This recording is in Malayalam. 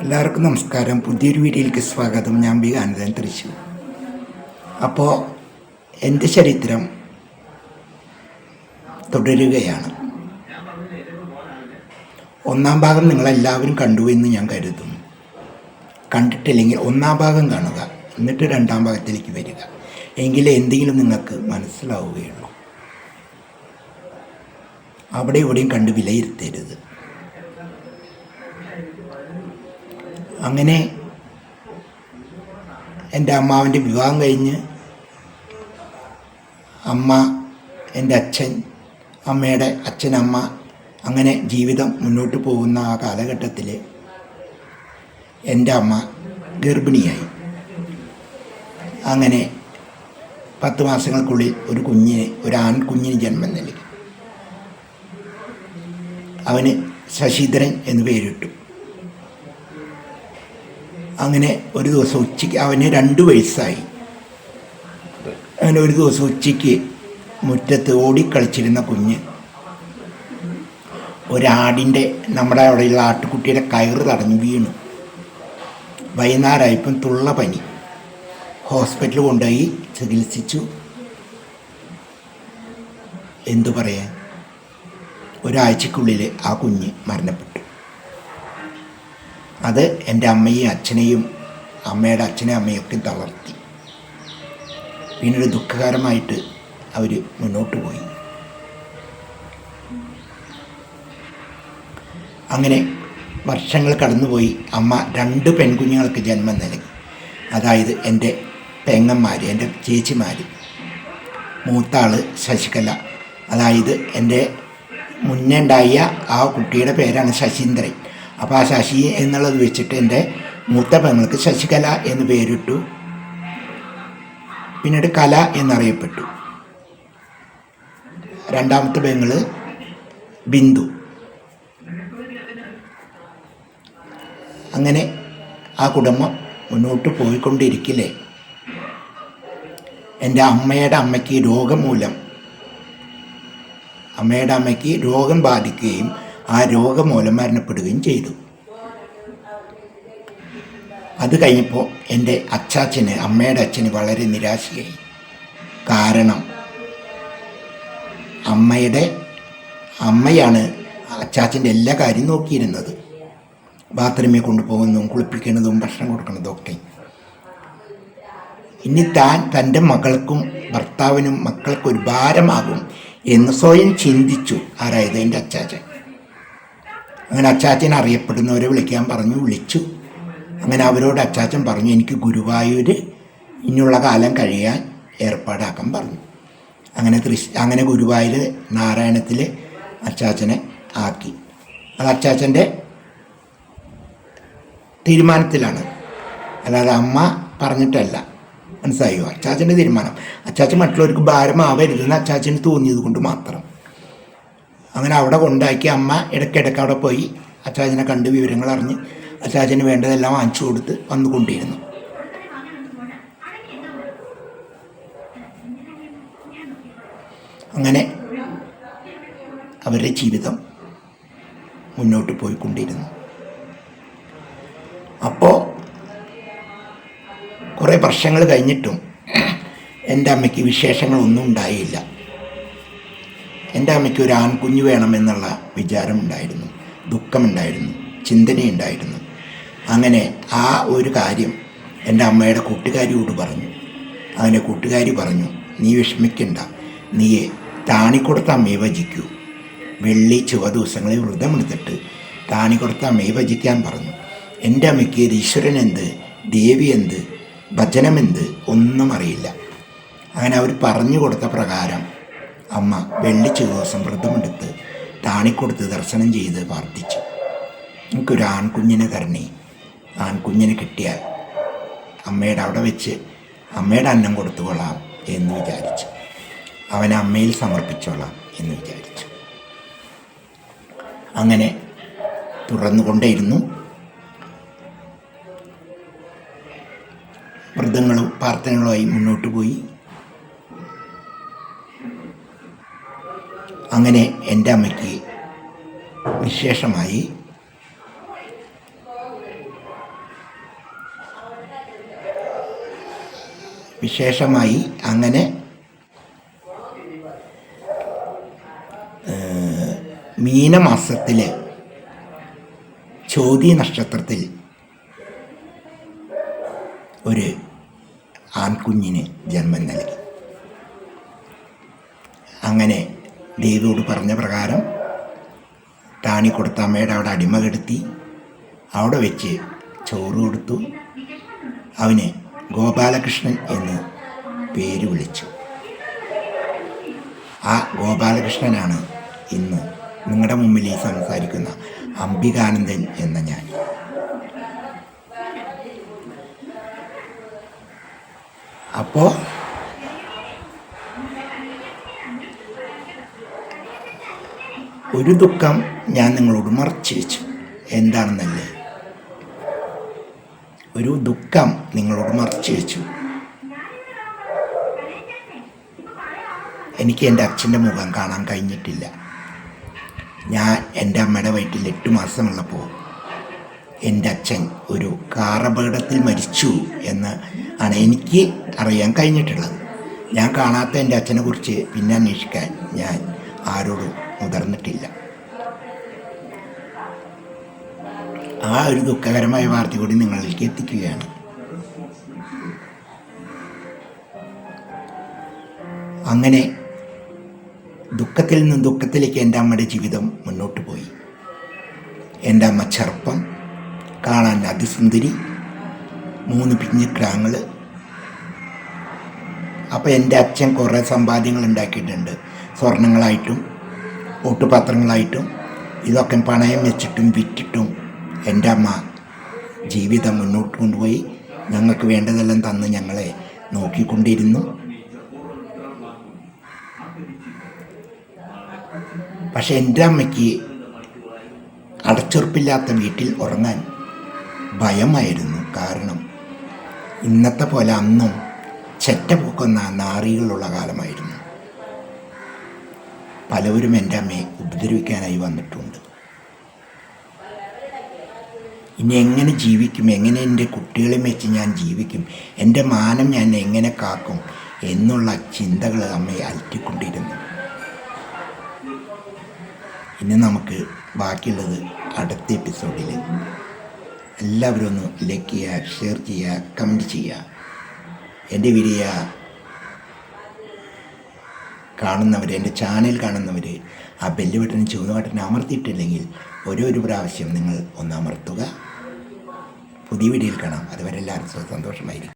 എല്ലാവർക്കും നമസ്കാരം. പുതിയൊരു വീഡിയോയിലേക്ക് സ്വാഗതം. ഞാൻ ബി ആനന്ദൻ, തൃശ്ശൂർ. അപ്പോൾ എൻ്റെ ചരിത്രം തുടരുകയാണ്. ഒന്നാം ഭാഗം നിങ്ങളെല്ലാവരും കണ്ടു എന്ന് ഞാൻ കരുതുന്നു. കണ്ടിട്ടില്ലെങ്കിൽ ഒന്നാം ഭാഗം കാണുക, എന്നിട്ട് രണ്ടാം ഭാഗത്തിലേക്ക് വരിക. എങ്കിലേ എന്തെങ്കിലും നിങ്ങൾക്ക് മനസ്സിലാവുകയുള്ളൂ. അവിടെ ഇവിടെയും കണ്ട് വിലയിരുത്തരുത്. അങ്ങനെ എൻ്റെ അമ്മാവൻ്റെ വിവാഹം കഴിഞ്ഞ് അമ്മ, എൻ്റെ അച്ഛൻ, അമ്മയുടെ അച്ഛനമ്മ, അങ്ങനെ ജീവിതം മുന്നോട്ട് പോകുന്ന ആ കാലഘട്ടത്തിൽ എൻ്റെ അമ്മ ഗർഭിണിയായി. അങ്ങനെ 10 മാസങ്ങൾക്കുള്ളിൽ ഒരു ആൺകുഞ്ഞിന് ജന്മം നൽകി. അവന് ശശിധരൻ എന്ന് പേരിട്ടു. അങ്ങനെ ഒരു ദിവസം ഉച്ചയ്ക്ക്, അവന് 2 വയസ്സായി. അങ്ങനെ ഒരു ദിവസം ഉച്ചയ്ക്ക് മുറ്റത്ത് ഓടിക്കളിച്ചിരുന്ന കുഞ്ഞ് ഒരാടിൻ്റെ, നമ്മുടെ അവിടെയുള്ള ആട്ടുകുട്ടിയുടെ കയറ് തടഞ്ഞു വീണു. വൈകുന്നേരമായപ്പം തുള്ള പനി. ഹോസ്പിറ്റലിൽ കൊണ്ടുപോയി ചികിത്സിച്ചു. എന്തു പറയാൻ, ഒരാഴ്ചക്കുള്ളിൽ ആ കുഞ്ഞ് മരണപ്പെട്ടു. അത് എൻ്റെ അമ്മയും അച്ഛനെയും, അമ്മയുടെ അച്ഛനെയും അമ്മയൊക്കെ തളർത്തി. പിന്നീട് ദുഃഖകരമായിട്ട് അവർ മുന്നോട്ട് പോയി. അങ്ങനെ വർഷങ്ങൾ കടന്നുപോയി. അമ്മ 2 പെൺകുഞ്ഞുങ്ങൾക്ക് ജന്മം നൽകി. അതായത് എൻ്റെ പെങ്ങന്മാർ, എൻ്റെ ചേച്ചിമാർ. മൂത്താൾ ശശികല, അതായത് എൻ്റെ മുന്നേ ഉണ്ടായ ആ കുട്ടിയുടെ പേരാണ് ശശീന്ദ്രൻ. അപ്പോൾ ആ ശശി എന്നുള്ളത് വെച്ചിട്ട് എൻ്റെ മൂത്ത പെങ്ങൾക്ക് ശശികല എന്ന് പേരിട്ടു. പിന്നീട് കല എന്നറിയപ്പെട്ടു. രണ്ടാമത്തെ പെങ്ങൾ ബിന്ദു. അങ്ങനെ ആ കുടുംബം മുന്നോട്ട് പോയിക്കൊണ്ടിരിക്കില്ലേ, എൻ്റെ അമ്മയുടെ അമ്മയ്ക്ക് രോഗം ബാധിക്കുകയും ആ രോഗം മൂലം മരണപ്പെടുകയും ചെയ്തു. അത് കഴിഞ്ഞപ്പോൾ എൻ്റെ അച്ചാച്ചന്, അമ്മയുടെ അച്ഛന് വളരെ നിരാശയായി. കാരണം അമ്മയാണ് അച്ചാച്ചൻ്റെ എല്ലാ കാര്യം നോക്കിയിരുന്നത്. ബാത്റൂമിൽ കൊണ്ടുപോകുന്നതും കുളിപ്പിക്കുന്നതും ഭക്ഷണം കൊടുക്കുന്നതും ഒക്കെ. ഇനി തൻ്റെ മകൾക്കും ഭർത്താവിനും മക്കൾക്കും ഒരു ഭാരമാകും എന്ന് സ്വയം ചിന്തിച്ചു. ആരായത്? എൻ്റെ അച്ചാച്ചൻ. അങ്ങനെ അച്ചാച്ചൻ അറിയപ്പെടുന്നവരെ വിളിക്കാൻ പറഞ്ഞു. വിളിച്ചു. അങ്ങനെ അവരോട് അച്ചാച്ചൻ പറഞ്ഞു, എനിക്ക് ഗുരുവായൂർ ഇനിയുള്ള കാലം കഴിയാൻ ഏർപ്പാടാക്കാൻ പറഞ്ഞു. അങ്ങനെ ഗുരുവായൂർ നാരായണത്തിൽ അച്ചാച്ചനെ ആക്കി. അത് അച്ചാച്ചൻ്റെ തീരുമാനത്തിലാണ്, അല്ലാതെ അമ്മ പറഞ്ഞിട്ടല്ല. മനസ്സിലായോ? അച്ചാച്ചൻ്റെ തീരുമാനം. അച്ചാച്ചൻ മറ്റുള്ളവർക്ക് ഭാരമാവരുതെന്ന് അച്ചാച്ചന് തോന്നിയത് കൊണ്ട് മാത്രം. അങ്ങനെ അവിടെ കൊണ്ടാക്കി. അമ്മ ഇടയ്ക്കിടയ്ക്ക് അവിടെ പോയി അച്ചാച്ചനെ കണ്ട് വിവരങ്ങൾ അറിഞ്ഞ് അച്ചാച്ചന് വേണ്ടതെല്ലാം വാങ്ങിച്ചു കൊടുത്ത് വന്നുകൊണ്ടിരുന്നു. അങ്ങനെ അവരുടെ ജീവിതം മുന്നോട്ട് പോയിക്കൊണ്ടിരുന്നു. അപ്പോൾ കുറേ വർഷങ്ങൾ കഴിഞ്ഞിട്ടും എൻ്റെ അമ്മയ്ക്ക് വിശേഷങ്ങളൊന്നും ഉണ്ടായില്ല. എൻ്റെ അമ്മയ്ക്ക് ഒരു ആൺകുഞ്ഞ് വേണമെന്നുള്ള വിചാരമുണ്ടായിരുന്നു, ദുഃഖമുണ്ടായിരുന്നു, ചിന്തനയുണ്ടായിരുന്നു. അങ്ങനെ ആ ഒരു കാര്യം എൻ്റെ അമ്മയുടെ കൂട്ടുകാരിയോട് പറഞ്ഞു. അങ്ങനെ കൂട്ടുകാരി പറഞ്ഞു, നീ വിഷമിക്കണ്ട, നീ താണിക്കൊടുത്ത അമ്മയെ ഭജിക്കൂ. വെള്ളി ചുവ ദിവസങ്ങളിൽ വ്രതമെടുത്തിട്ട് താണിക്കൊടുത്ത അമ്മയെ ഭജിക്കാൻ പറഞ്ഞു. എൻ്റെ അമ്മയ്ക്ക് ഈശ്വരൻ എന്ത്, ദേവി എന്ത്, ഭജനമെന്ത് ഒന്നും അറിയില്ല. അങ്ങനെ അവർ പറഞ്ഞു കൊടുത്ത പ്രകാരം അമ്മ വെള്ളിച്ച ദിവസം വ്രതമെടുത്ത് താണിക്കൊടുത്ത് ദർശനം ചെയ്ത് പ്രാർത്ഥിച്ചു, എനിക്കൊരു ആൺകുഞ്ഞിനെ തരണേ, ആൺകുഞ്ഞിനെ കിട്ടിയാൽ അമ്മയുടെ അവിടെ വെച്ച് അമ്മയുടെ അന്നം കൊടുത്തുകൊള്ളാം എന്ന് വിചാരിച്ചു. അവനെ അമ്മയിൽ സമർപ്പിച്ചോളാം എന്ന് വിചാരിച്ചു. അങ്ങനെ തുറന്നുകൊണ്ടേയിരുന്നു. വ്രതങ്ങളും പ്രാർത്ഥനകളുമായി മുന്നോട്ട് പോയി. അങ്ങനെ എൻ്റെ അമ്മയ്ക്ക് വിശേഷമായി വിശേഷമായി അങ്ങനെ മീനമാസത്തിലെ ചോതി നക്ഷത്രത്തിൽ ഒരു ആൺകുഞ്ഞിന് ജന്മം നൽകി. അങ്ങനെ ദേവിയോട് പറഞ്ഞ പ്രകാരം ടാണി കൊടുത്ത അമ്മയുടെ അവിടെ അടിമ കെടുത്തി. അവിടെ വെച്ച് ചോറ് കൊടുത്തു. അവന് ഗോപാലകൃഷ്ണൻ എന്ന് പേര് വിളിച്ചു. ആ ഗോപാലകൃഷ്ണനാണ് ഇന്ന് നിങ്ങളുടെ മുമ്പിൽ ഈ സംസാരിക്കുന്ന അംബികാനന്ദൻ എന്ന ഞാൻ. അപ്പോൾ ഒരു ദുഃഖം ഞാൻ നിങ്ങളോട് മറച്ചു വെച്ചു. എന്താണെന്നല്ലേ? ഒരു ദുഃഖം നിങ്ങളോട് മറച്ചു വെച്ചു. എനിക്ക് എൻ്റെ അച്ഛൻ്റെ മുഖം കാണാൻ കഴിഞ്ഞിട്ടില്ല. ഞാൻ എൻ്റെ അമ്മയുടെ വയറ്റിൽ 8 മാസമുള്ളപ്പോൾ എൻ്റെ അച്ഛൻ ഒരു കാറപകടത്തിൽ മരിച്ചു എന്ന് ആണ് എനിക്ക് അറിയാൻ കഴിഞ്ഞിട്ടുള്ളത്. ഞാൻ കാണാത്ത എൻ്റെ അച്ഛനെ കുറിച്ച് പിന്നെ അന്വേഷിക്കാൻ ഞാൻ ആരോടും മുതിർന്നിട്ടില്ല. ആ ഒരു ദുഃഖകരമായ വാർത്ത കൂടി നിങ്ങളിലേക്ക് എത്തിക്കുകയാണ്. അങ്ങനെ ദുഃഖത്തിൽ നിന്നും ദുഃഖത്തിലേക്ക് എൻ്റെ അമ്മയുടെ ജീവിതം മുന്നോട്ട് പോയി. എൻ്റെ അമ്മ ചെറുപ്പം, കാണാൻ അതിസുന്ദരി, 3 പിഞ്ഞിക്കിടാങ്ങൾ. അപ്പോൾ എൻ്റെ അച്ഛൻ കുറേ സമ്പാദ്യങ്ങൾ ഉണ്ടാക്കിയിട്ടുണ്ട്. സ്വർണങ്ങളായിട്ടും ഓട്ടുപാത്രങ്ങളായിട്ടും ഇതൊക്കെ പണയം വെച്ചിട്ടും വിറ്റിട്ടും എൻ്റെ അമ്മ ജീവിതം മുന്നോട്ട് കൊണ്ടുപോയി. ഞങ്ങൾക്ക് വേണ്ടതെല്ലാം തന്ന് ഞങ്ങളെ നോക്കിക്കൊണ്ടിരുന്നു. പക്ഷെ എൻ്റെ അമ്മയ്ക്ക് അടച്ചുറപ്പില്ലാത്ത വീട്ടിൽ ഉറങ്ങാൻ ഭയമായിരുന്നു. കാരണം ഇന്നത്തെ പോലെ അന്നും ചെറ്റ പൂക്കുന്ന നാറികളുള്ള കാലമായിരുന്നു. പലവരും എൻ്റെ അമ്മയെ ഉപദ്രവിക്കാനായി വന്നിട്ടുണ്ട്. ഇനി എങ്ങനെ ജീവിക്കും, എങ്ങനെ എൻ്റെ കുട്ടികളെ വെച്ച് ഞാൻ ജീവിക്കും, എൻ്റെ മാനം ഞാൻ എങ്ങനെ കാക്കും എന്നുള്ള ചിന്തകൾ അമ്മയെ അലട്ടിക്കൊണ്ടിരുന്നു. ഇനി നമുക്ക് ബാക്കിയുള്ളത് അടുത്ത എപ്പിസോഡിൽ. എല്ലാവരും ഒന്ന് ലൈക്ക് ചെയ്യുക, ഷെയർ ചെയ്യുക, കമൻറ്റ് ചെയ്യുക. എൻ്റെ വീഡിയോ കാണുന്നവർ, എൻ്റെ ചാനൽ കാണുന്നവർ ആ ബെല്ല് ബട്ടൺ ചുവന്ന ബട്ടൺ അമർത്തിയിട്ടില്ലെങ്കിൽ ഒരു പ്രാവശ്യം നിങ്ങൾ ഒന്ന് അമർത്തുക. പുതിയ വീഡിയോയിൽ കാണാം. അതുവരെ എല്ലാവർക്കും സന്തോഷമായിരിക്കും.